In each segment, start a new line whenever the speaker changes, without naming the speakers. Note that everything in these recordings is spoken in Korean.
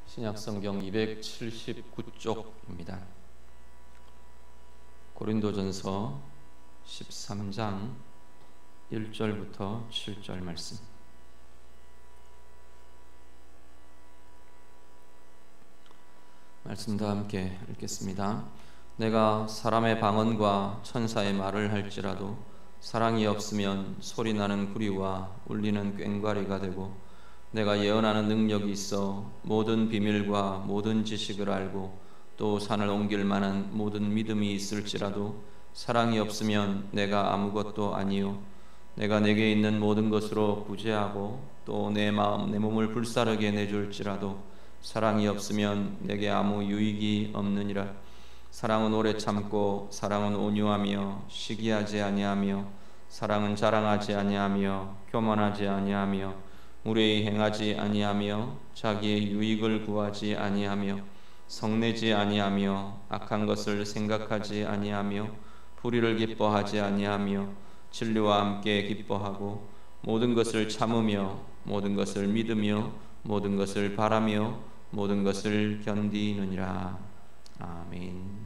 신약성경 279쪽입니다. 고린도전서 13장 1절부터 7절 말씀. 말씀 다 함께 읽겠습니다. 내가 사람의 방언과 천사의 말을 할지라도 사랑이 없으면 소리나는 구리와 울리는 꽹과리가 되고, 내가 예언하는 능력이 있어 모든 비밀과 모든 지식을 알고 또 산을 옮길 만한 모든 믿음이 있을지라도 사랑이 없으면 내가 아무것도 아니요, 내가 내게 있는 모든 것으로 구제하고 또 내 마음 내 몸을 불사르게 내줄지라도 사랑이 없으면 내게 아무 유익이 없느니라. 사랑은 오래 참고 사랑은 온유하며 시기하지 아니하며 사랑은 자랑하지 아니하며 교만하지 아니하며 무례히 행하지 아니하며 자기의 유익을 구하지 아니하며 성내지 아니하며 악한 것을 생각하지 아니하며 불의를 기뻐하지 아니하며 진리와 함께 기뻐하고 모든 것을 참으며 모든 것을 믿으며 모든 것을 바라며 모든 것을 견디느니라. 아멘.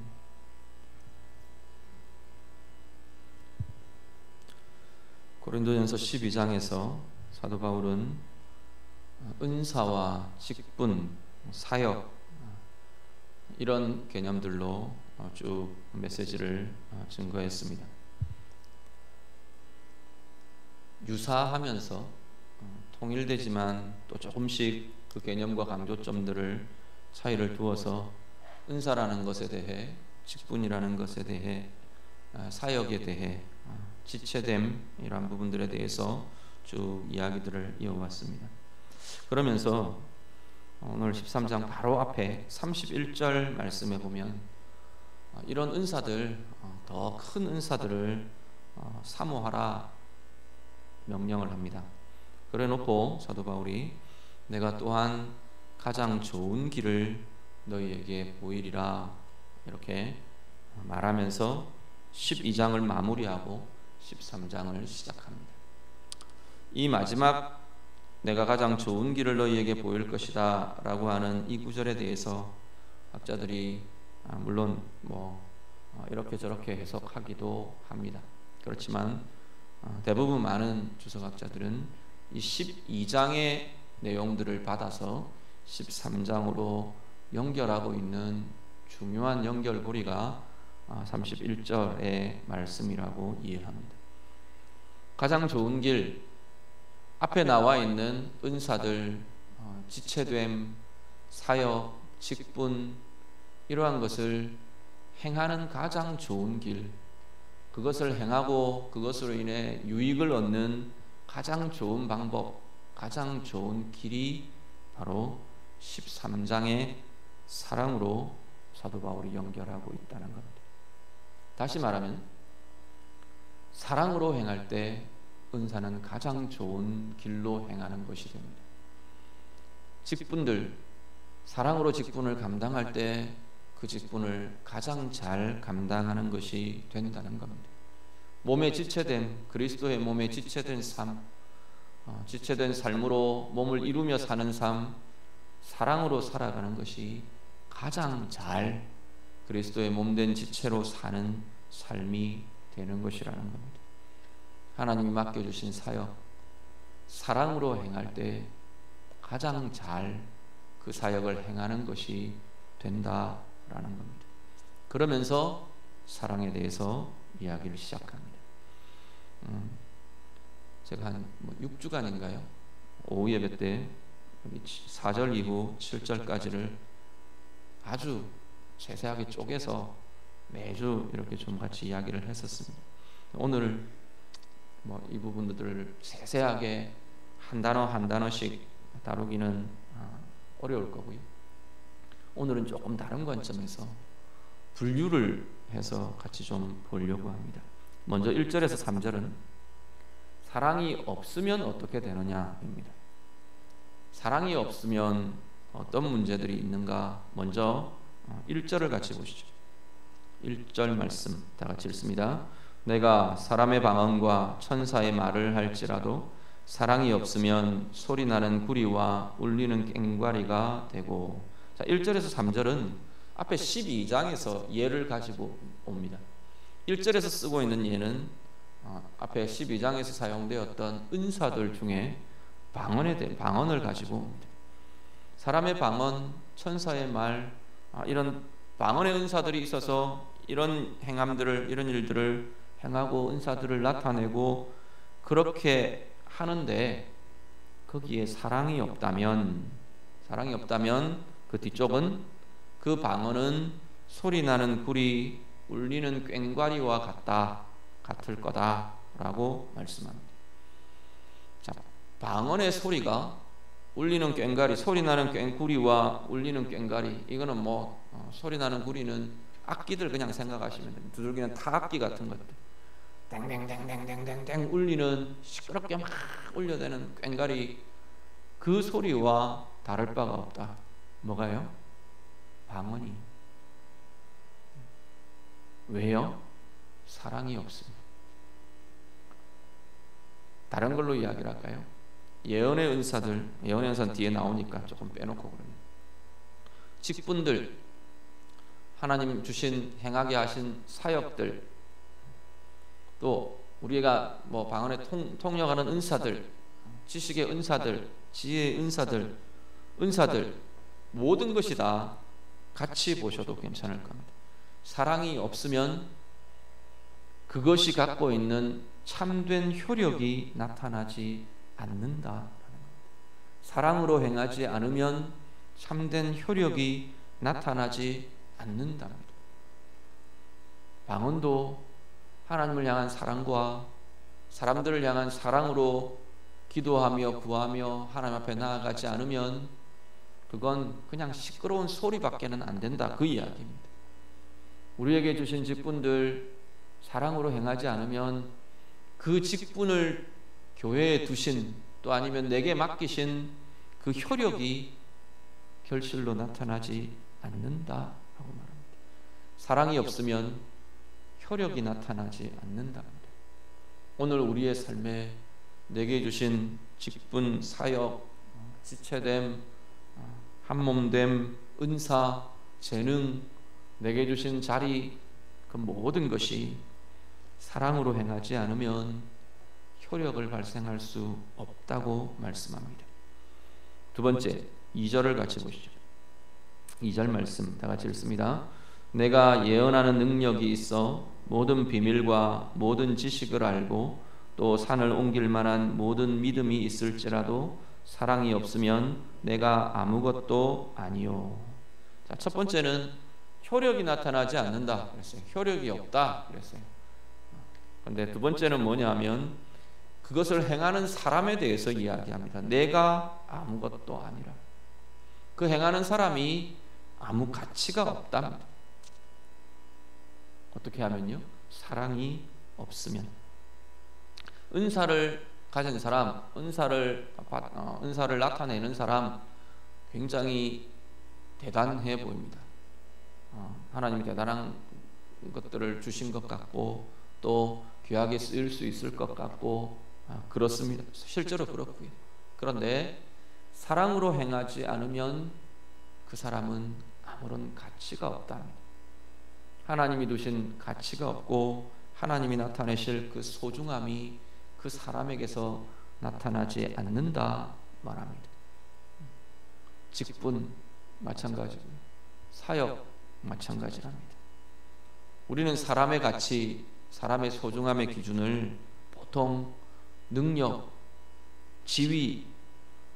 고린도전서 12장에서 사도 바울은 은사와 직분, 사역 이런 개념들로 쭉 메시지를 증거했습니다. 유사하면서 통일되지만 또 조금씩 그 개념과 강조점들을 차이를 두어서 은사라는 것에 대해, 직분이라는 것에 대해, 사역에 대해, 지체됨이란 부분들에 대해서 쭉 이야기들을 이어왔습니다. 그러면서 오늘 13장 바로 앞에 31절 말씀에 보면 이런 은사들, 더 큰 은사들을 사모하라 명령을 합니다. 그래 놓고 사도 바울이 내가 또한 가장 좋은 길을 너희에게 보이리라 이렇게 말하면서 12장을 마무리하고 13장을 시작합니다. 이 마지막 내가 가장 좋은 길을 너희에게 보일 것이다 라고 하는 이 구절에 대해서 학자들이 물론 이렇게 저렇게 해석하기도 합니다. 그렇지만 대부분 많은 주석학자들은 이 12장의 내용들을 받아서 13장으로 연결하고 있는 중요한 연결고리가 31절의 말씀이라고 이해합니다. 가장 좋은 길, 앞에 나와 있는 은사들, 지체됨, 사역, 직분 이러한 것을 행하는 가장 좋은 길, 그것을 행하고 그것으로 인해 유익을 얻는 가장 좋은 방법, 가장 좋은 길이 바로 13장의 사랑으로 사도 바울이 연결하고 있다는 겁니다. 다시 말하면 사랑으로 행할 때 은사는 가장 좋은 길로 행하는 것이 됩니다. 직분들, 사랑으로 직분을 감당할 때 그 직분을 가장 잘 감당하는 것이 된다는 겁니다. 몸에 지체된, 그리스도의 몸에 지체된 삶, 지체된 삶으로 몸을 이루며 사는 삶, 사랑으로 살아가는 것이 가장 잘 그리스도의 몸된 지체로 사는 삶이 되는 것이라는 겁니다. 하나님이 맡겨주신 사역, 사랑으로 행할 때 가장 잘 그 사역을 행하는 것이 된다라는 겁니다. 그러면서 사랑에 대해서 이야기를 시작합니다. 제가 한 6주간인가요? 오후 예배 때 4절 이후 7절까지를 아주 세세하게 쪼개서 매주 이렇게 좀 같이 이야기를 했었습니다. 오늘 이 부분들을 세세하게 한 단어 한 단어씩 다루기는 어려울 거고요. 오늘은 조금 다른 관점에서 분류를 해서 같이 좀 보려고 합니다. 먼저 1절에서 3절은 사랑이 없으면 어떻게 되느냐입니다. 사랑이 없으면 어떤 문제들이 있는가? 먼저 1절을 같이 보시죠. 1절 말씀 다 같이 읽습니다. 내가 사람의 방언과 천사의 말을 할지라도 사랑이 없으면 소리나는 구리와 울리는 꽹과리가 되고 자, 1절에서 3절은 앞에 12장에서 예를 가지고 옵니다. 1절에서 쓰고 있는 예는 앞에 12장에서 사용되었던 은사들 중에 방언을 가지고 옵니다. 사람의 방언, 천사의 말, 이런 방언의 은사들이 있어서 이런 행함들을, 이런 일들을 행하고 은사들을 나타내고 그렇게 하는데 거기에 사랑이 없다면 그 뒤쪽은 그 방언은 소리나는 구리 울리는 꽹과리와 같을 거다라고 말씀합니다. 자, 방언의 소리가 울리는 꽹과리, 소리나는 꽹구리와 울리는 꽹과리, 이거는 소리나는 구리는 악기들 그냥 생각하시면 됩니다. 두들기는 타악기 같은 것들, 땡땡땡땡땡땡 울리는 시끄럽게 막 울려대는 꽹과리, 그 소리와 다를 바가 없다. 뭐가요? 방언이. 왜요? 사랑이 없습니다. 다른 걸로 이야기를 할까요? 예언의 은사는 뒤에 나오니까 조금 빼놓고 그러면 직분들, 하나님 주신 행하게 하신 사역들, 또 우리가 방언에 통역하는 은사들, 지식의 은사들, 지혜의 은사들 모든 것이 다 같이 보셔도 괜찮을 겁니다. 사랑이 없으면 그것이 갖고 있는 참된 효력이 나타나지 않는다. 사랑으로 행하지 않으면 참된 효력이 나타나지 않는다. 방언도 하나님을 향한 사랑과 사람들을 향한 사랑으로 기도하며 구하며 하나님 앞에 나아가지 않으면 그건 그냥 시끄러운 소리밖에는 안 된다, 그 이야기입니다. 우리에게 주신 직분들 사랑으로 행하지 않으면 그 직분을 교회에 두신, 또 아니면 내게 맡기신 그 효력이 결실로 나타나지 않는다라고 말합니다. 사랑이 없으면 효력이 나타나지 않는답니다. 오늘 우리의 삶에 내게 주신 직분, 사역, 지체됨, 한몸됨, 은사, 재능, 내게 주신 자리, 그 모든 것이 사랑으로 행하지 않으면 효력을 발생할 수 없다고 말씀합니다. 두 번째, 2절을 같이 보시죠. 2절 말씀 다 같이 읽습니다. 내가 예언하는 능력이 있어 모든 비밀과 모든 지식을 알고 또 산을 옮길 만한 모든 믿음이 있을지라도 사랑이 없으면 내가 아무것도 아니요. 자, 첫 번째는 효력이 나타나지 않는다 그랬어요. 효력이 없다 그랬어요. 그런데 두 번째는 뭐냐면 그것을 행하는 사람에 대해서 이야기합니다. 내가 아무것도 아니라. 그 행하는 사람이 아무 가치가 없답니다. 어떻게 하면요? 사랑이 없으면. 은사를 가진 사람, 은사를 나타내는 사람 굉장히 대단해 보입니다. 하나님이 대단한 것들을 주신 것 같고 또 귀하게 쓰일 수 있을 것 같고 그렇습니다. 실제로 그렇고요. 그런데 사랑으로 행하지 않으면 그 사람은 아무런 가치가 없답니다. 하나님이 두신 가치가 없고 하나님이 나타내실 그 소중함이 그 사람에게서 나타나지 않는다 말합니다. 직분 마찬가지고 사역 마찬가지랍니다. 우리는 사람의 가치, 사람의 소중함의 기준을 보통 능력, 지위,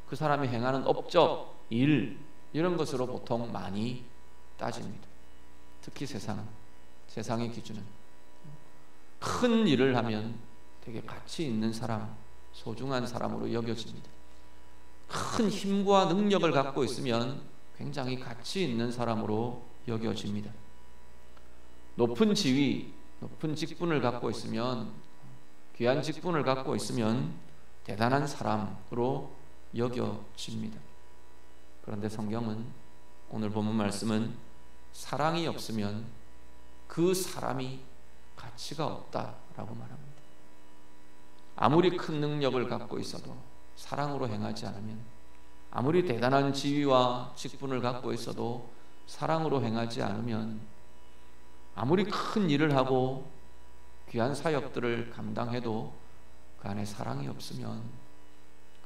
그 사람이 행하는 업적, 일 이런 것으로 보통 많이 따집니다. 특히 세상의 기준은 큰 일을 하면 되게 가치 있는 사람, 소중한 사람으로 여겨집니다. 큰 힘과 능력을 갖고 있으면 굉장히 가치 있는 사람으로 여겨집니다. 높은 지위, 높은 직분을 갖고 있으면, 귀한 직분을 갖고 있으면 대단한 사람으로 여겨집니다. 그런데 성경은, 오늘 본문 말씀은 사랑이 없으면 그 사람이 가치가 없다라고 말합니다. 아무리 큰 능력을 갖고 있어도 사랑으로 행하지 않으면, 아무리 대단한 지위와 직분을 갖고 있어도 사랑으로 행하지 않으면, 아무리 큰 일을 하고 귀한 사역들을 감당해도 그 안에 사랑이 없으면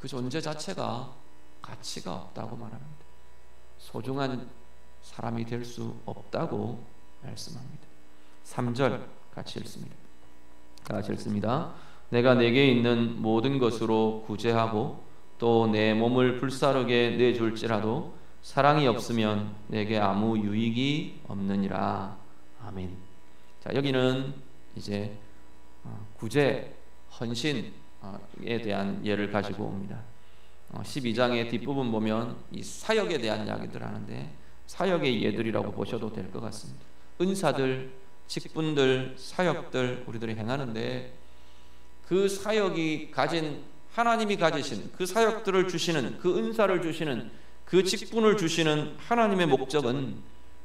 그 존재 자체가 가치가 없다고 말합니다. 소중한 사람이 될 수 없다고 말씀합니다. 3절 같이 읽습니다. 다 같이 읽습니다. 내가 내게 있는 모든 것으로 구제하고 또 내 몸을 불사르게 내줄지라도 사랑이 없으면 내게 아무 유익이 없느니라. 아멘. 자, 여기는 이제 구제, 헌신에 대한 예를 가지고 옵니다. 12장의 뒷부분 보면 이 사역에 대한 이야기들 하는데, 사역의 예들이라고 보셔도 될 것 같습니다. 은사들, 직분들, 사역들 우리들이 행하는데, 그 사역이 가진, 하나님이 가지신 그 사역들을 주시는, 그 은사를 주시는, 그 직분을 주시는 하나님의 목적은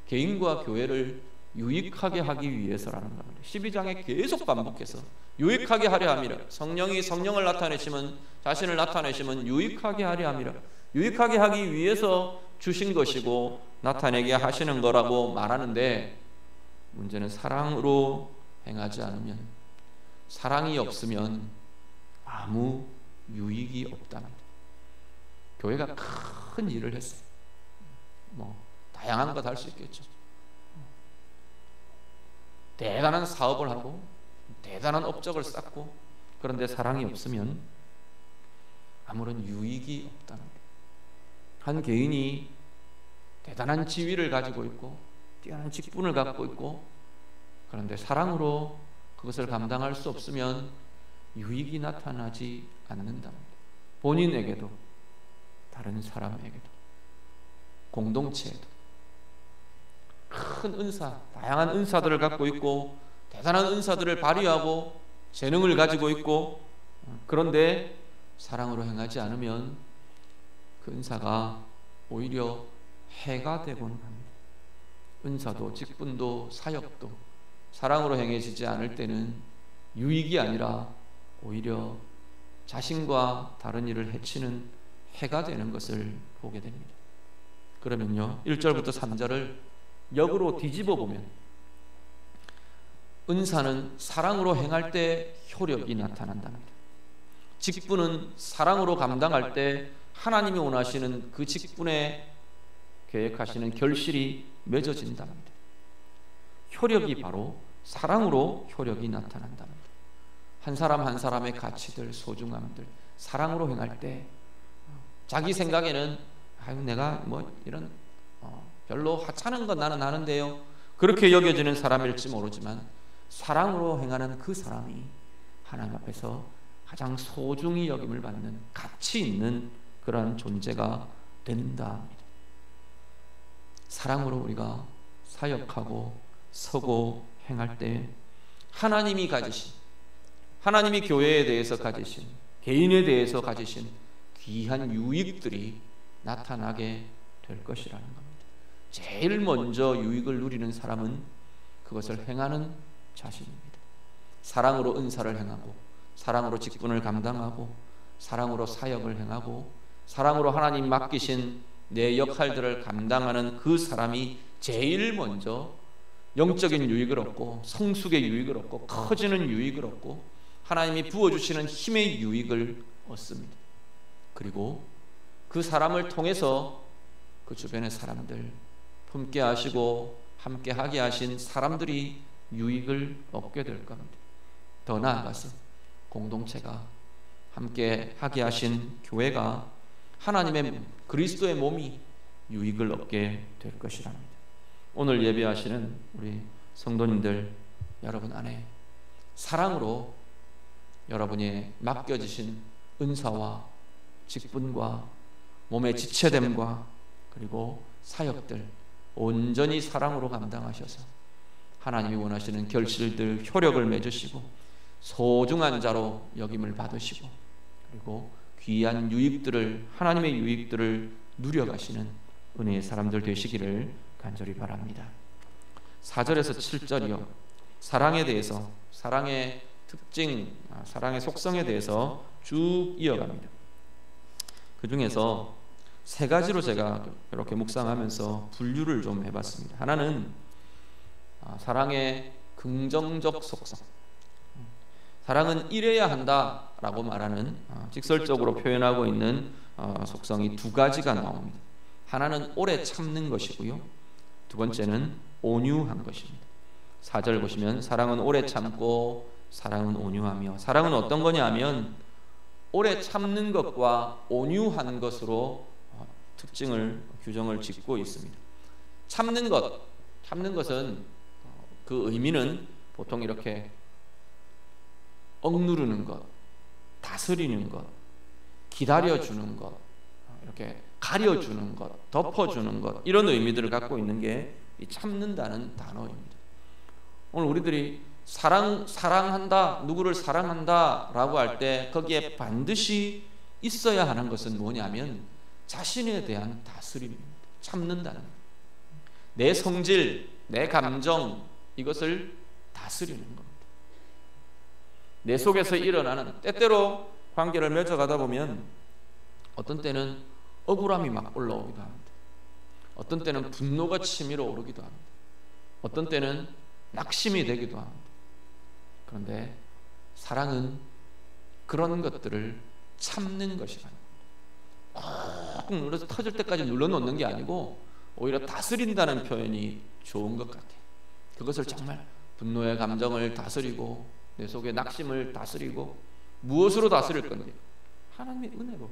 개인과 교회를 유익하게 하기 위해서라는 겁니다. 12장에 계속 반복해서 유익하게 하려 함이라. 성령이 성령을 나타내시면, 자신을 나타내시면 유익하게 하려 함이라. 유익하게 하기 위해서 주신 것이고 나타내게 하시는 거라고 말하는데, 문제는 사랑으로 행하지 않으면, 사랑이 없으면 아무 유익이 없답니다. 교회가 큰 일을 했어요. 다양한 것 할 수 있겠죠. 대단한 사업을 하고 대단한 업적을 쌓고, 그런데 사랑이 없으면 아무런 유익이 없답니다. 한 개인이 대단한 지위를 가지고 있고 뛰어난 직분을 갖고 있고, 그런데 사랑으로 그것을 감당할 수 없으면 유익이 나타나지 않는답니다. 본인에게도, 다른 사람에게도, 공동체에도. 큰 은사, 다양한 은사들을 갖고 있고 대단한 은사들을 발휘하고 재능을 가지고 있고, 그런데 사랑으로 행하지 않으면 그 은사가 오히려 해가 되곤 합니다. 은사도 직분도 사역도 사랑으로 행해지지 않을 때는 유익이 아니라 오히려 자신과 다른 이를 해치는 해가 되는 것을 보게 됩니다. 그러면요, 1절부터 3절을 역으로 뒤집어 보면, 은사는 사랑으로 행할 때 효력이 나타난답니다. 직분은 사랑으로 감당할 때 하나님이 원하시는 그 직분에 계획하시는 결실이 맺어진답니다. 효력이 바로 사랑으로 효력이 나타난답니다. 한 사람 한 사람의 가치들, 소중함들 사랑으로 행할 때, 자기 생각에는 내가 이런 별로 하찮은 건 나는 아는데요, 그렇게 여겨지는 사람일지 모르지만 사랑으로 행하는 그 사람이 하나님 앞에서 가장 소중히 여김을 받는 가치 있는 그러한 존재가 된다. 사랑으로 우리가 사역하고 서고 행할 때 하나님이 가지신, 하나님이 교회에 대해서 가지신, 개인에 대해서 가지신 귀한 유익들이 나타나게 될 것이라는 겁니다. 제일 먼저 유익을 누리는 사람은 그것을 행하는 자신입니다. 사랑으로 은사를 행하고, 사랑으로 직분을 감당하고, 사랑으로 사역을 행하고, 사랑으로 하나님 맡기신 내 역할들을 감당하는 그 사람이 제일 먼저 영적인 유익을 얻고, 성숙의 유익을 얻고, 커지는 유익을 얻고, 하나님이 부어주시는 힘의 유익을 얻습니다. 그리고 그 사람을 통해서 그 주변의 사람들, 품게 하시고 함께 하게 하신 사람들이 유익을 얻게 될 겁니다. 더 나아가서 공동체가, 함께 하게 하신 교회가, 하나님의 그리스도의 몸이 유익을 얻게 될 것이랍니다. 오늘 예배하시는 우리 성도님들, 여러분 안에 사랑으로 여러분이 맡겨지신 은사와 직분과 몸의 지체됨과 그리고 사역들 온전히 사랑으로 감당하셔서 하나님이 원하시는 결실들, 효력을 맺으시고 소중한 자로 여김을 받으시고, 그리고 귀한 유익들을, 하나님의 유익들을 누려가시는 은혜의 사람들 되시기를 간절히 바랍니다. 4절에서 7절이요, 사랑에 대해서, 사랑의 특징, 사랑의 속성에 대해서 쭉 이어갑니다. 그 중에서 세 가지로 제가 이렇게 묵상하면서 분류를 좀 해봤습니다. 하나는 사랑의 긍정적 속성. 사랑은 이래야 한다라고 말하는 직설적으로 표현하고 있는 속성이 두 가지가 나옵니다. 하나는 오래 참는 것이고요. 두 번째는 온유한 것입니다. 4절 보시면 사랑은 오래 참고 사랑은 온유하며, 사랑은 어떤 거냐 하면 오래 참는 것과 온유한 것으로 규정을 짓고 있습니다. 참는 것은 그 의미는 보통 이렇게 억누르는 것, 다스리는 것, 기다려주는 것, 이렇게 가려주는 것, 덮어주는 것, 이런 의미들을 갖고 있는 게 이 참는다는 단어입니다. 오늘 우리들이 사랑한다, 누구를 사랑한다 라고 할 때 거기에 반드시 있어야 하는 것은 뭐냐면 자신에 대한 다스림입니다. 참는다는 것. 내 성질, 내 감정, 이것을 다스리는 겁니다. 내 속에서 일어나는, 때때로 관계를 맺어가다 보면 어떤 때는 억울함이 막 올라오기도 합니다. 어떤 때는 분노가 치밀어 오르기도 합니다. 어떤 때는 낙심이 되기도 합니다. 그런데 사랑은 그런 것들을 참는 것이라, 꼭 눌러서 터질 때까지 눌러놓는 게 아니고 오히려 다스린다는 표현이 좋은 것 같아요. 그것을 정말 분노의 감정을 다스리고 내 속의 낙심을 다스리고, 무엇으로 다스릴 건데? 하나님의 은혜로.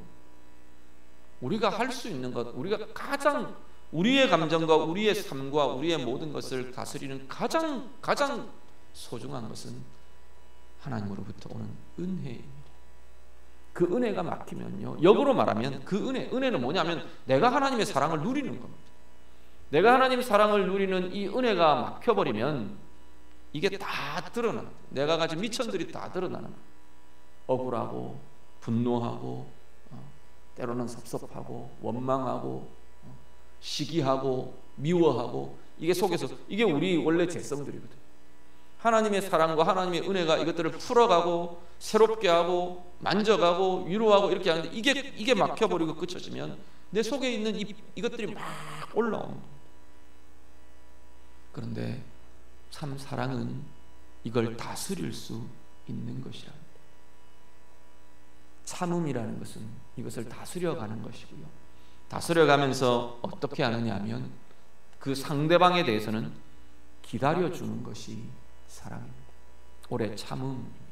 우리가 할 수 있는 것, 우리가 가장 우리의 감정과 우리의 삶과 우리의 모든 것을 다스리는 가장 소중한 것은 하나님으로부터 오는 은혜입니다. 그 은혜가 막히면요, 역으로 말하면 그 은혜는 뭐냐면 내가 하나님의 사랑을 누리는 겁니다. 내가 하나님의 사랑을 누리는 이 은혜가 막혀버리면 이게 다 드러나는, 내가 가진 미천들이 다 드러나는, 억울하고 분노하고 때로는 섭섭하고 원망하고 시기하고 미워하고, 이게 속에서, 이게 우리 원래 죄성들이거든. 하나님의 사랑과 하나님의 은혜가 이것들을 풀어가고 새롭게 하고 만져가고 위로하고 이렇게 하는데 이게 막혀버리고 끝쳐지면 내 속에 있는 이것들이 막 올라옵니다. 그런데 참 사랑은 이걸 다스릴 수 있는 것이랍니다. 참음이라는 것은 이것을 다스려가는 것이고요. 다스려가면서 어떻게 하느냐 하면 그 상대방에 대해서는 기다려주는 것이 사랑입니다. 오래 참음입니다.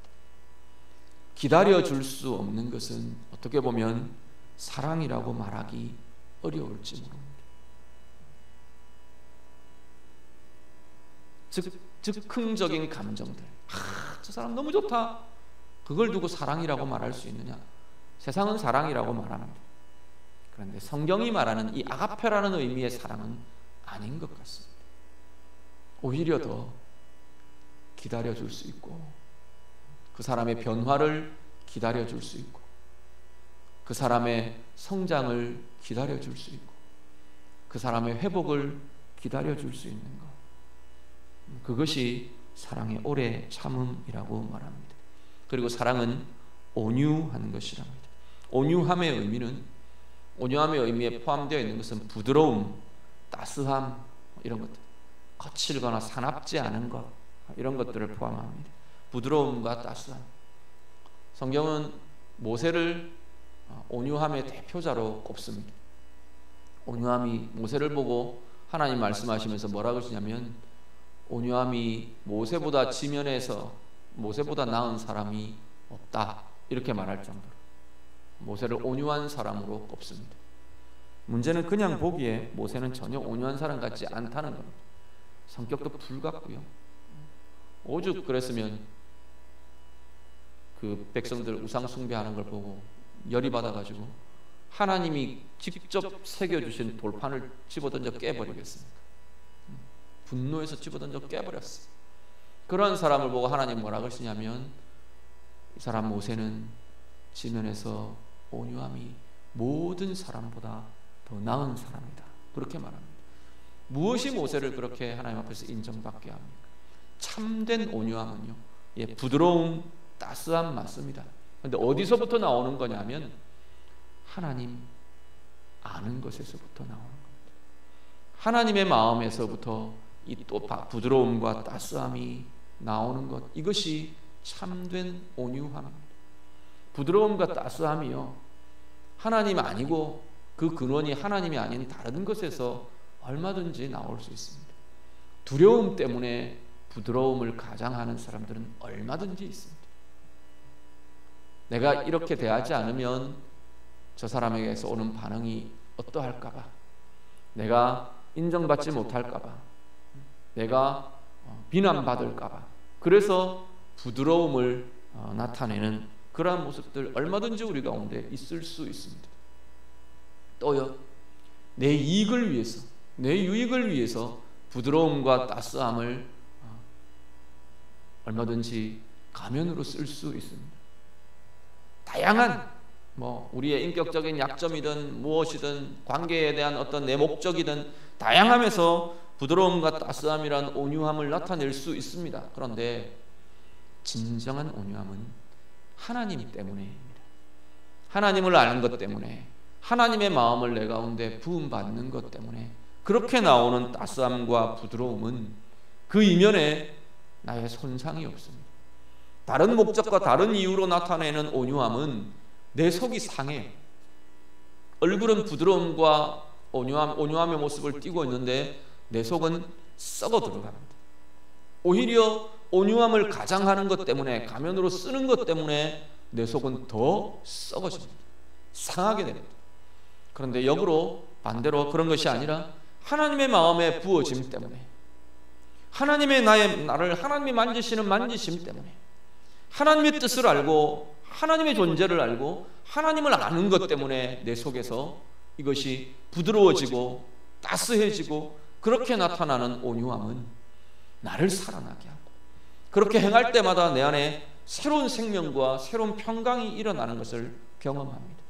기다려줄 수 없는 것은 어떻게 보면 사랑이라고 말하기 어려울지 모릅니다. 즉흥적인 감정들, 저 사람 너무 좋다, 그걸 두고 사랑이라고 말할 수 있느냐? 세상은 사랑이라고 말합니다. 그런데 성경이 말하는 이 아가페라는 의미의 사랑은 아닌 것 같습니다. 오히려 더 기다려줄 수 있고, 그 사람의 변화를 기다려줄 수 있고, 그 사람의 성장을 기다려줄 수 있고, 그 사람의 회복을 기다려줄 수 있는 것, 그것이 사랑의 오래 참음이라고 말합니다. 그리고 사랑은 온유한 것이랍니다. 온유함의 의미에 포함되어 있는 것은 부드러움, 따스함, 이런 것들, 거칠거나 사납지 않은 것, 이런 것들을 포함합니다. 부드러움과 따스함. 성경은 모세를 온유함의 대표자로 꼽습니다. 온유함이, 모세를 보고 하나님 말씀하시면서 뭐라고 하시냐면 온유함이 모세보다 지면에서 모세보다 나은 사람이 없다, 이렇게 말할 정도로 모세를 온유한 사람으로 꼽습니다. 문제는 그냥 보기에 모세는 전혀 온유한 사람 같지 않다는 겁니다. 성격도 불같고요. 오죽 그랬으면 그 백성들 우상 숭배하는 걸 보고 열이 받아가지고 하나님이 직접 새겨주신 돌판을 집어던져 깨버리겠습니까? 분노해서 집어던져 깨버렸어요. 그런 사람을 보고 하나님 뭐라고 하시냐면 이 사람 모세는 지면에서 온유함이 모든 사람보다 더 나은 사람이다, 그렇게 말합니다. 무엇이 모세를 그렇게 하나님 앞에서 인정받게 합니까? 참된 온유함은요, 부드러움, 따스함 맞습니다. 그런데 어디서부터 나오는 거냐면 하나님,
아는 것에서부터 나오는 겁니다. 하나님의 마음에서부터 이 또 부드러움과 따스함이 나오는 것, 이것이 참된 온유함입니다. 부드러움과 따스함이요, 하나님 아니고 그 근원이 하나님이 아닌 다른 것에서 얼마든지 나올 수 있습니다. 두려움 때문에 부드러움을 가장하는 사람들은 얼마든지 있습니다. 내가 이렇게 대하지 않으면 저 사람에게서 오는 반응이 어떠할까봐, 내가 인정받지 못할까봐, 내가 비난받을까봐, 그래서 부드러움을 나타내는 그러한 모습들 얼마든지 우리 가운데 있을 수 있습니다. 또요, 내 이익을 위해서, 내 유익을 위해서 부드러움과 따스함을 얼마든지 가면으로 쓸 수 있습니다. 다양한 우리의 인격적인 약점이든 무엇이든 관계에 대한 어떤 내 목적이든 다양함에서 부드러움과 따스함이란 온유함을 나타낼 수 있습니다. 그런데 진정한 온유함은 하나님 때문에입니다. 하나님을 아는 것 때문에, 하나님의 마음을 내 가운데 부음받는 것 때문에 그렇게 나오는 따스함과 부드러움은 그 이면에 나의 손상이 없습니다. 다른 목적과 다른 이유로 나타내는 온유함은 내 속이 상해요. 얼굴은 부드러움과 온유함의 모습을 띠고 있는데 내 속은 썩어 들어갑니다. 오히려 온유함을 가장하는 것 때문에, 가면으로 쓰는 것 때문에 내 속은 더 썩어집니다. 상하게 됩니다. 그런데 역으로 반대로 그런 것이 아니라 하나님의 마음에 부어짐 때문에, 나를 하나님이 만지시는 만지심 때문에, 하나님의 뜻을 알고 하나님의 존재를 알고 하나님을 아는 것 때문에 내 속에서 이것이 부드러워지고 따스해지고, 그렇게 나타나는 온유함은 나를 살아나게 하고, 그렇게 행할 때마다 내 안에 새로운 생명과 새로운 평강이 일어나는 것을 경험합니다.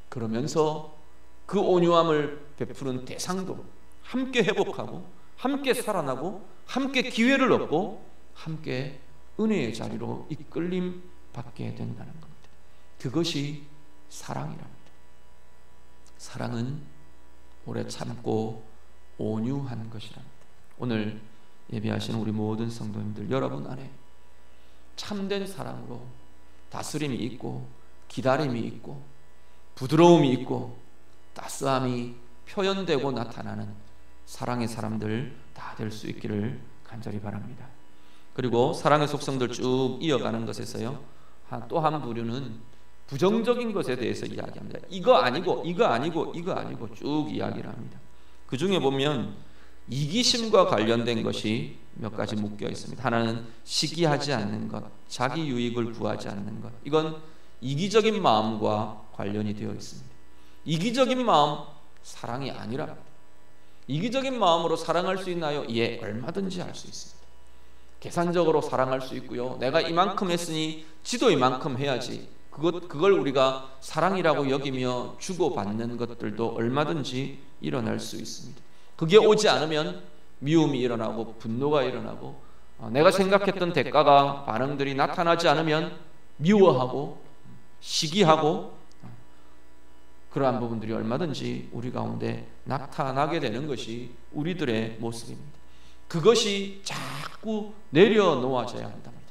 그러면서 그 온유함을 베푸는 대상도 함께 회복하고, 함께 살아나고, 함께 기회를 얻고, 함께 은혜의 자리로 이끌림 받게 된다는 겁니다. 그것이 사랑이랍니다. 사랑은 오래 참고 온유한 것이랍니다. 오늘 예배하시는 우리 모든 성도님들, 여러분 안에 참된 사랑으로 다스림이 있고, 기다림이 있고, 부드러움이 있고, 따스함이 표현되고 나타나는 사랑의 사람들 다 될 수 있기를 간절히 바랍니다. 그리고 사랑의 속성들 쭉 이어가는 것에서요, 또 한 부류는 부정적인 것에 대해서 이야기합니다. 이거 아니고 이거 아니고 이거 아니고 쭉 이야기를 합니다. 그 중에 보면 이기심과 관련된 것이 몇 가지 묶여 있습니다. 하나는 시기하지 않는 것, 자기 유익을 구하지 않는 것. 이건 이기적인 마음과 관련이 되어 있습니다. 이기적인 마음, 사랑이 아니랍니다. 이기적인 마음으로 사랑할 수 있나요? 예, 얼마든지 할 수 있습니다. 계산적으로 사랑할 수 있고요, 내가 이만큼 했으니 지도 이만큼 해야지, 그걸 우리가 사랑이라고 여기며 주고받는 것들도 얼마든지 일어날 수 있습니다. 그게 오지 않으면 미움이 일어나고 분노가 일어나고, 내가 생각했던 대가가, 반응들이 나타나지 않으면 미워하고 시기하고, 그러한 부분들이 얼마든지 우리 가운데 나타나게 되는 것이 우리들의 모습입니다. 그것이 자꾸 내려놓아져야 한답니다.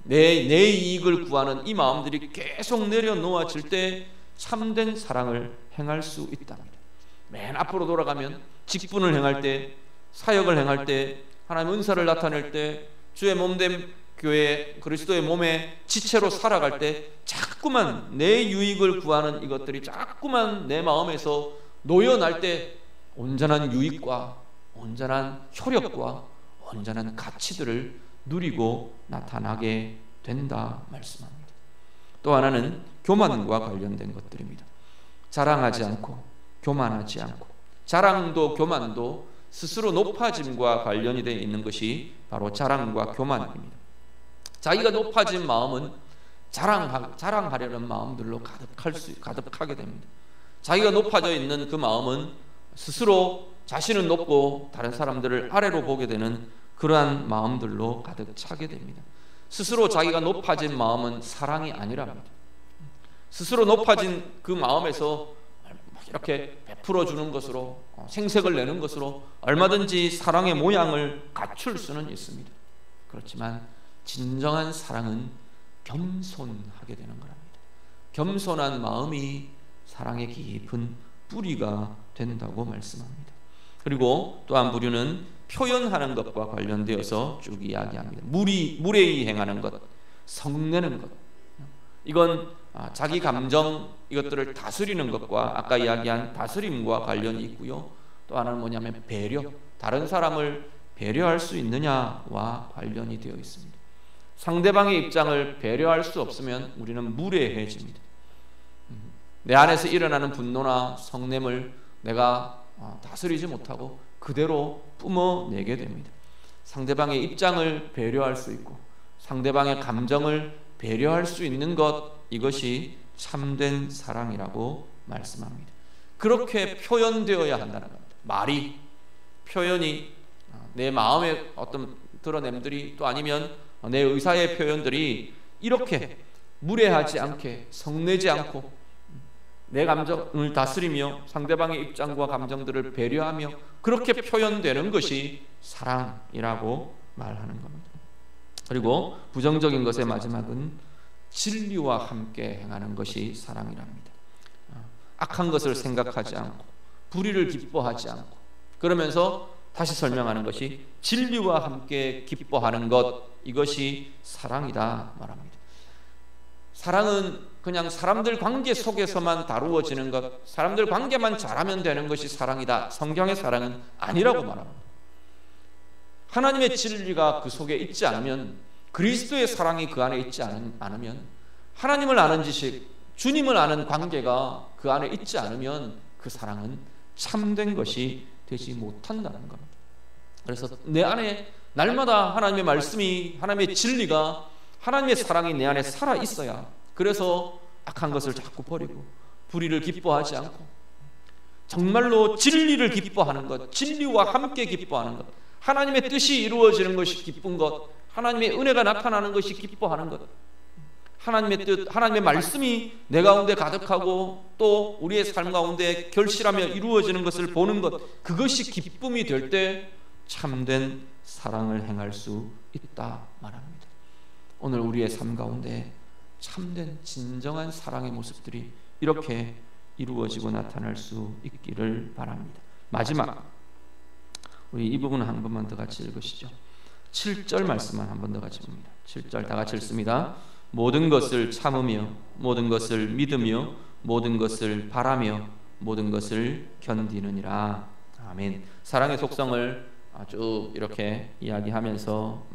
내 이익을 구하는 이 마음들이 계속 내려놓아질 때 참된 사랑을 행할 수 있답니다. 맨 앞으로 돌아가면 직분을 행할 때, 사역을 행할 때, 하나님의 은사를 나타낼 때, 주의 몸된 교회 그리스도의 몸의 지체로 살아갈 때 자꾸만 내 유익을 구하는 이것들이 자꾸만 내 마음에서 놓여날 때 온전한 유익과 온전한 효력과 온전한 가치들을 누리고 나타나게 된다 말씀합니다. 또 하나는 교만과 관련된 것들입니다. 자랑하지 않고 교만하지 않고, 자랑도 교만도 스스로 높아짐과 관련이 되어 있는 것이 바로 자랑과 교만입니다. 자기가 높아진 마음은 자랑하려는 마음들로 가득하게 됩니다. 자기가 높아져 있는 그 마음은 스스로 자신은 높고 다른 사람들을 아래로 보게 되는 그러한 마음들로 가득 차게 됩니다. 스스로 자기가 높아진 마음은 사랑이 아니랍니다. 스스로 높아진 그 마음에서 이렇게 베풀어 주는 것으로, 생색을 내는 것으로 얼마든지 사랑의 모양을 갖출 수는 있습니다. 그렇지만 진정한 사랑은 겸손하게 되는 거랍니다. 겸손한 마음이 사랑의 깊은 뿌리가 된다고 말씀합니다. 그리고 또 한 부류는 표현하는 것과 관련되어서 쭉 이야기합니다. 무례히 행하는 것, 성내는 것. 이건 자기 감정 이것들을 다스리는 것과 아까 이야기한 다스림과 관련이 있고요. 또 하나는 뭐냐면 배려, 다른 사람을 배려할 수 있느냐와 관련이 되어 있습니다. 상대방의 입장을 배려할 수 없으면 우리는 무례해집니다. 내 안에서 일어나는 분노나 성냄을 내가 다스리지 못하고 그대로 뿜어내게 됩니다. 상대방의 입장을 배려할 수 있고 상대방의 감정을 배려할 수 있는 것, 이것이 참된 사랑이라고 말씀합니다. 그렇게 표현되어야 한다는 겁니다. 말이, 표현이, 내 마음의 어떤 드러냄들이, 또 아니면 내 의사의 표현들이 이렇게 무례하지 않게, 성내지 않고 내 감정을 다스리며 상대방의 입장과 감정들을 배려하며 그렇게 표현되는 것이 사랑이라고 말하는 겁니다. 그리고 부정적인 것의 마지막은 진리와 함께 행하는 것이 사랑이랍니다. 악한 것을 생각하지 않고 불의를 기뻐하지 않고, 그러면서 다시 설명하는 것이 진리와 함께 기뻐하는 것, 이것이 사랑이다 말합니다. 사랑은 그냥 사람들 관계 속에서만 다루어지는 것, 사람들 관계만 잘하면 되는 것이 사랑이다, 성경의 사랑은 아니라고 말합니다. 하나님의 진리가 그 속에 있지 않으면, 그리스도의 사랑이 그 안에 있지 않으면, 하나님을 아는 지식, 주님을 아는 관계가 그 안에 있지 않으면 그 사랑은 참된 것이 되지 못한다는 겁니다. 그래서 내 안에 날마다 하나님의 말씀이, 하나님의 진리가, 하나님의 사랑이 내 안에 살아 있어야, 그래서 악한 것을 자꾸 버리고 불의를 기뻐하지 않고 정말로 진리를 기뻐하는 것, 진리와 함께 기뻐하는 것, 하나님의 뜻이 이루어지는 것이 기쁜 것, 하나님의 은혜가 나타나는 것이 기뻐하는 것, 하나님의 뜻, 하나님의 말씀이 내 가운데 가득하고 또 우리의 삶 가운데 결실하며 이루어지는 것을 보는 것, 그것이 기쁨이 될 때 참된 사랑을 행할 수 있다 말합니다. 오늘 우리의 삶 가운데 참된 진정한 사랑의 모습들이 이렇게 이루어지고 나타날 수 있기를 바랍니다. 마지막, 우리 이 부분 한 번만 더 같이 읽으시죠. 7절 말씀만 한 번 더 같이 봅니다. 7절 다 같이 읽습니다. 모든 것을 참으며 모든 것을 믿으며 모든 것을 바라며 모든 것을 견디느니라. 아멘. 사랑의 속성을 쭉 이렇게 이야기하면서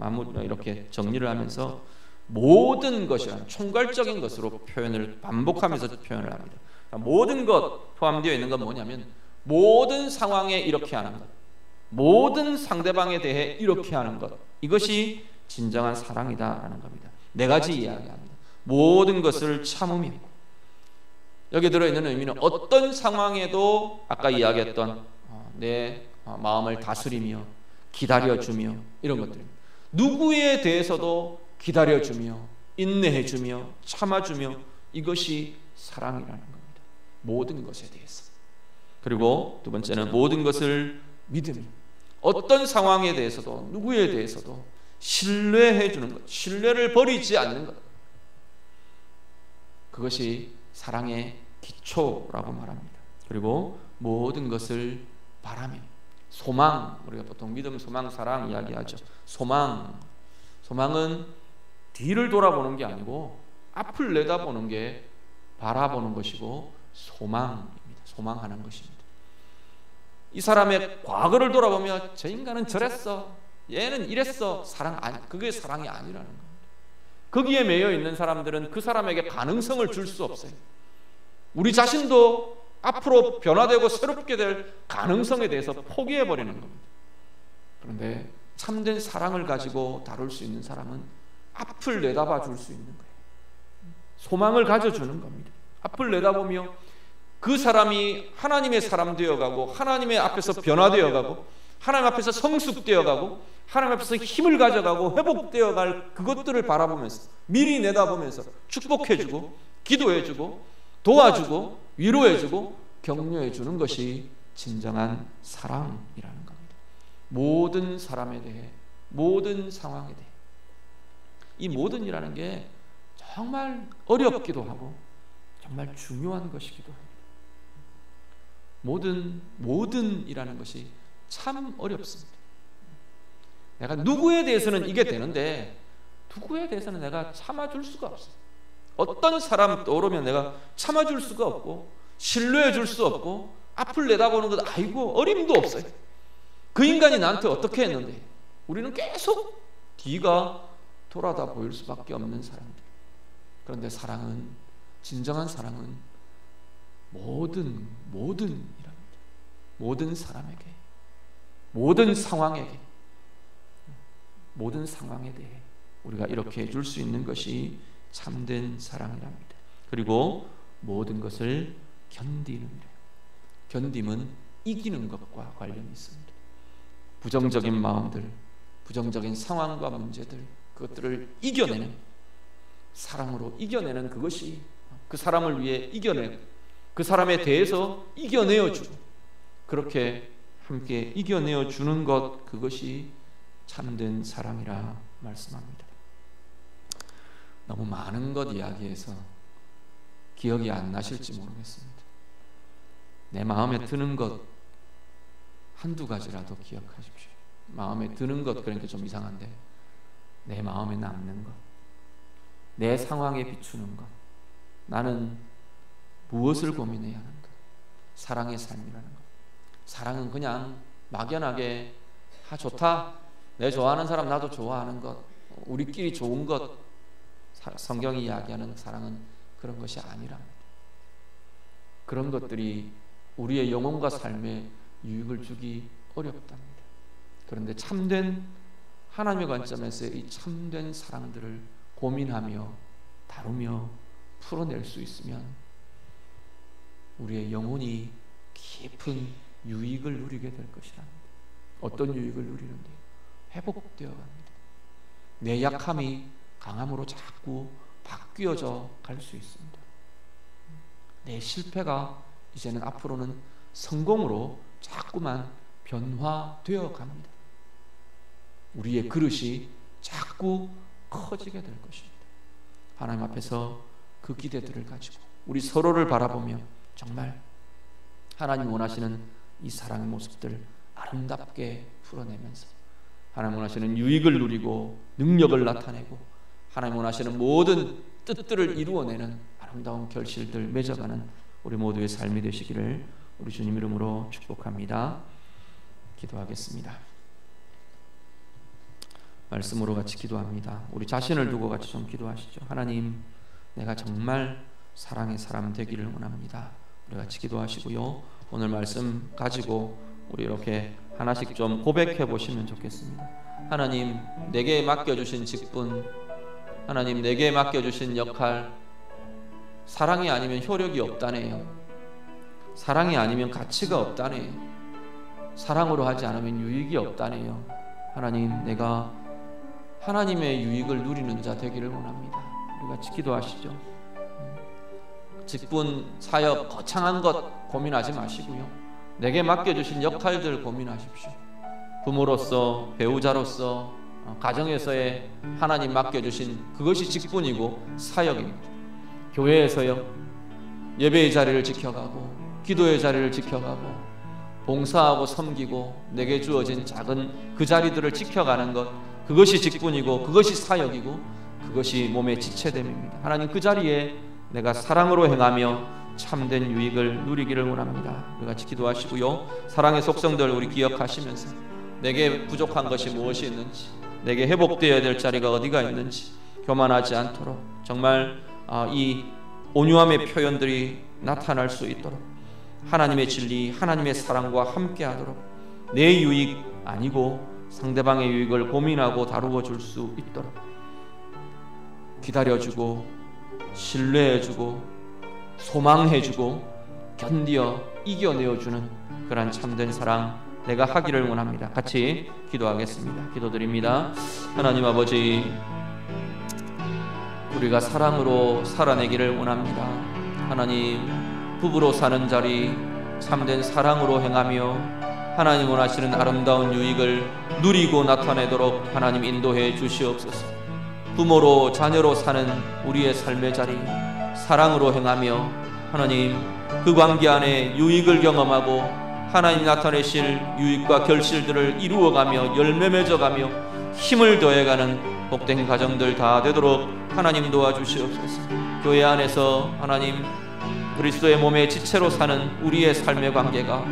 이렇게 정리를 하면서 모든 것이라는 총괄적인 것으로 표현을 반복하면서 표현을 합니다. 모든 것 포함되어 있는 건 뭐냐면 모든 상황에 이렇게 하는 것, 모든 상대방에 대해 이렇게 하는 것, 이것이 진정한 사랑이다라는 겁니다. 네 가지 이야기합니다. 모든 것을 참으며, 여기 들어있는 의미는 어떤 상황에도 아까 이야기했던 내 마음을 다스리며 기다려주며 이런 것들입니다. 누구에 대해서도 기다려주며 인내해주며 참아주며, 이것이 사랑이라는 겁니다. 모든 것에 대해서. 그리고 두 번째는 모든 것을 믿으며, 어떤 상황에 대해서도 누구에 대해서도 신뢰해 주는 것, 신뢰를 버리지 않는 것, 그것이 사랑의 기초라고 말합니다. 그리고 모든 것을 바라며, 소망, 우리가 보통 믿음, 소망, 사랑 이야기하죠. 소망은 뒤를 돌아보는 게 아니고 앞을 내다보는 게 바라보는 것이고 소망입니다. 소망하는 것입니다. 이 사람의 과거를 돌아보며 저 인간은 저랬어, 얘는 이랬어, 그게 사랑이 아니라는 겁니다. 거기에 매여 있는 사람들은 그 사람에게 가능성을 줄 수 없어요. 우리 자신도 앞으로 변화되고 새롭게 될 가능성에 대해서 포기해버리는 겁니다. 그런데 참된 사랑을 가지고 다룰 수 있는 사람은 앞을 내다봐 줄 수 있는 거예요. 소망을 가져주는 겁니다. 앞을 내다보며 그 사람이 하나님의 사람 되어가고 하나님의 앞에서 변화되어가고 하나님 앞에서 성숙되어가고 하나님 앞에서 힘을 가져가고 회복되어갈 그것들을 바라보면서 미리 내다보면서 축복해주고 기도해주고 도와주고 위로해주고 격려해 주는 것이 진정한 사랑이라는 겁니다. 모든 사람에 대해, 모든 상황에 대해. 이 모든이라는 게 정말 어렵기도 하고 정말 중요한 것이기도 합니다. 모든이라는 것이 참 어렵습니다. 내가 누구에 대해서는 이게 되는데 누구에 대해서는 내가 참아줄 수가 없어요. 어떤 사람 떠오르면 내가 참아줄 수가 없고 신뢰해줄 수 없고 앞을 내다보는 것 아이고 어림도 없어요. 그 인간이 나한테 어떻게 했는데 우리는 계속 뒤가 돌아다 보일 수밖에 없는 사람들. 그런데 사랑은, 진정한 사랑은 모든이랍니다. 모든 사람에게, 모든 상황에게, 모든 상황에 대해 우리가 이렇게 해줄 수 있는 것이 참된 사랑이랍니다. 그리고 모든 것을 견디는 일. 견딤은 이기는 것과 관련이 있습니다. 부정적인 마음들, 부정적인 상황과 문제들, 그것들을 이겨내는, 사랑으로 이겨내는, 그것이 그 사람을 위해 이겨내고 그 사람에 대해서 이겨내어주고 그렇게 함께 이겨내어주는 것, 그것이 참된 사랑이라 말씀합니다. 너무 많은 것 이야기해서 기억이 안 나실지 모르겠습니다. 내 마음에 드는 것 한두 가지라도 기억하십시오. 마음에 드는 것, 그러니까 좀 이상한데 내 마음에 남는 것, 내 상황에 비추는 것, 나는 무엇을 고민해야 하는가. 사랑의 삶이라는 것. 사랑은 그냥 막연하게 좋다, 내 좋아하는 사람 나도 좋아하는 것, 우리끼리 좋은 것, 성경이 이야기하는 사랑은 그런 것이 아니랍니다. 그런 것들이 우리의 영혼과 삶에 유익을 주기 어렵답니다. 그런데 참된 하나님의 관점에서 이 참된 사랑들을 고민하며 다루며 풀어낼 수 있으면 우리의 영혼이 깊은 유익을 누리게 될 것이랍니다. 어떤 유익을 누리는데? 회복되어 갑니다. 내 약함이 강함으로 자꾸 바뀌어져 갈 수 있습니다. 내 실패가 이제는 앞으로는 성공으로 자꾸만 변화되어 갑니다. 우리의 그릇이 자꾸 커지게 될 것입니다. 하나님 앞에서 그 기대들을 가지고 우리 서로를 바라보며 정말 하나님 원하시는 이 사랑의 모습들 아름답게 풀어내면서 하나님 원하시는 유익을 누리고 능력을 나타내고 하나님 원하시는 모든 뜻들을 이루어내는 아름다운 결실들 맺어가는 우리 모두의 삶이 되시기를 우리 주님 이름으로 축복합니다. 기도하겠습니다. 말씀으로 같이 기도합니다. 우리 자신을 두고 같이 좀 기도하시죠. 하나님, 내가 정말 사랑의 사람 되기를 원합니다. 우리 같이 기도하시고요. 오늘 말씀 가지고 우리 이렇게 하나씩 좀 고백해 보시면 좋겠습니다. 하나님, 내게 맡겨주신 직분, 하나님 내게 맡겨주신 역할, 사랑이 아니면 효력이 없다네요. 사랑이 아니면 가치가 없다네요. 사랑으로 하지 않으면 유익이 없다네요. 하나님, 내가 하나님의 유익을 누리는 자 되기를 원합니다. 우리 같이 기도하시죠. 직분, 사역, 거창한 것 고민하지 마시고요. 내게 맡겨주신 역할들 고민하십시오. 부모로서, 배우자로서, 가정에서의 하나님 맡겨주신 그것이 직분이고 사역입니다. 교회에서요, 예배의 자리를 지켜가고 기도의 자리를 지켜가고 봉사하고 섬기고 내게 주어진 작은 그 자리들을 지켜가는 것, 그것이 직분이고 그것이 사역이고 그것이 몸의 지체됨입니다. 하나님, 그 자리에 내가 사랑으로 행하며 참된 유익을 누리기를 원합니다. 우리 같이 기도하시고요. 사랑의 속성들 우리 기억하시면서 내게 부족한 것이 무엇이 있는지, 내게 회복되어야 될 자리가 어디가 있는지 교만하지 않도록 정말 이 온유함의 표현들이 나타날 수 있도록 하나님의 진리, 하나님의 사랑과 함께하도록 내 유익 아니고 상대방의 유익을 고민하고 다루어 줄 수 있도록 기다려주고 신뢰해주고 소망해주고 견디어 이겨내어주는 그런 참된 사랑 내가 하기를 원합니다. 같이 기도하겠습니다. 기도드립니다. 하나님 아버지, 우리가 사랑으로 살아내기를 원합니다. 하나님, 부부로 사는 자리,
참된 사랑으로 행하며 하나님 원하시는 아름다운 유익을 누리고 나타내도록 하나님 인도해 주시옵소서. 부모로 자녀로 사는 우리의 삶의 자리 사랑으로 행하며 하나님 그 관계 안에 유익을 경험하고 하나님 나타내실 유익과 결실들을 이루어가며 열매 맺어가며 힘을 더해가는 복된 가정들 다 되도록 하나님 도와주시옵소서. 교회 안에서 하나님 그리스도의 몸의 지체로 사는 우리의 삶의 관계가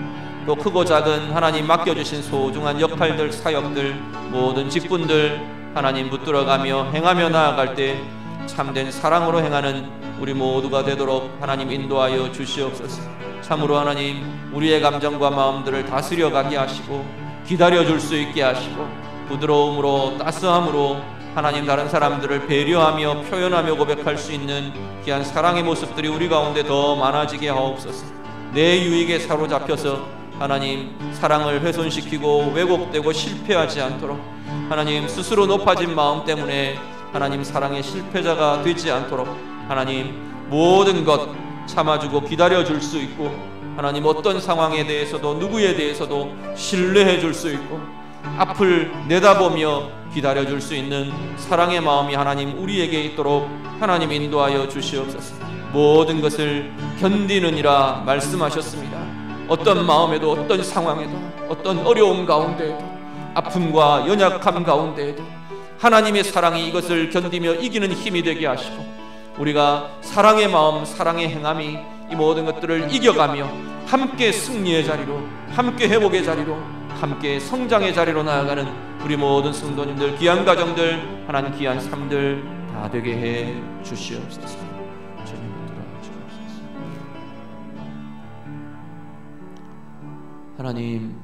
또 크고 작은 하나님 맡겨주신 소중한 역할들, 사역들, 모든 직분들 하나님 붙들어가며 행하며 나아갈 때 참된 사랑으로 행하는 우리 모두가 되도록 하나님 인도하여 주시옵소서. 참으로 하나님 우리의 감정과 마음들을 다스려 가게 하시고 기다려줄 수 있게 하시고 부드러움으로 따스함으로 하나님 다른 사람들을 배려하며 표현하며 고백할 수 있는 귀한 사랑의 모습들이 우리 가운데 더 많아지게 하옵소서. 내 유익에 사로잡혀서 하나님 사랑을 훼손시키고 왜곡되고 실패하지 않도록 하나님 스스로 높아진 마음 때문에 하나님 사랑의 실패자가 되지 않도록 하나님 모든 것 참아주고 기다려줄 수 있고 하나님 어떤 상황에 대해서도 누구에 대해서도 신뢰해 줄 수 있고 앞을 내다보며 기다려줄 수 있는 사랑의 마음이 하나님 우리에게 있도록 하나님 인도하여 주시옵소서. 모든 것을 견디느니라 말씀하셨습니다. 어떤 마음에도 어떤 상황에도 어떤 어려움 가운데에도 아픔과 연약함 가운데에도 하나님의 사랑이 이것을 견디며 이기는 힘이 되게 하시고 우리가 사랑의 마음, 사랑의 행함이 이 모든 것들을 이겨가며 함께 승리의 자리로, 함께 회복의 자리로, 함께 성장의 자리로 나아가는 우리 모든 성도님들, 귀한 가정들, 하나님 귀한 삶들 다 되게 해 주시옵소서. 주님 들어주옵소서. 하나님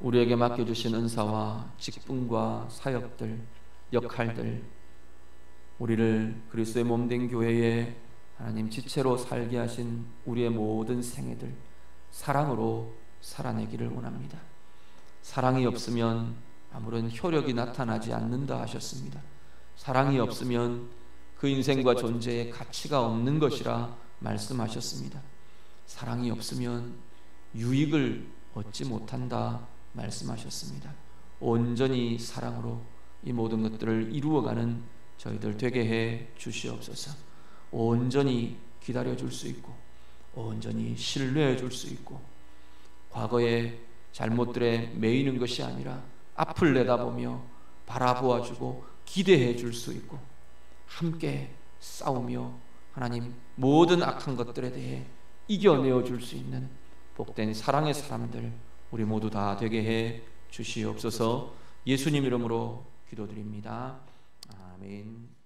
우리에게 맡겨주신 은사와 직분과 사역들, 역할들 우리를 그리스도의 몸된 교회에 하나님 지체로 살게 하신 우리의 모든 생애들 사랑으로 살아내기를 원합니다. 사랑이 없으면 아무런 효력이 나타나지 않는다 하셨습니다. 사랑이 없으면 그 인생과 존재에 가치가 없는 것이라 말씀하셨습니다. 사랑이 없으면 유익을 얻지 못한다 말씀하셨습니다. 온전히 사랑으로 이 모든 것들을 이루어가는 저희들 되게 해 주시옵소서. 온전히 기다려줄 수 있고 온전히 신뢰해 줄 수 있고 과거의 잘못들에 매이는 것이 아니라 앞을 내다보며 바라보아주고 기대해 줄 수 있고 함께 싸우며 하나님 모든 악한 것들에 대해 이겨내어 줄 수 있는 복된 사랑의 사람들 우리 모두 다 되게 해 주시옵소서. 예수님 이름으로 기도드립니다. 아멘.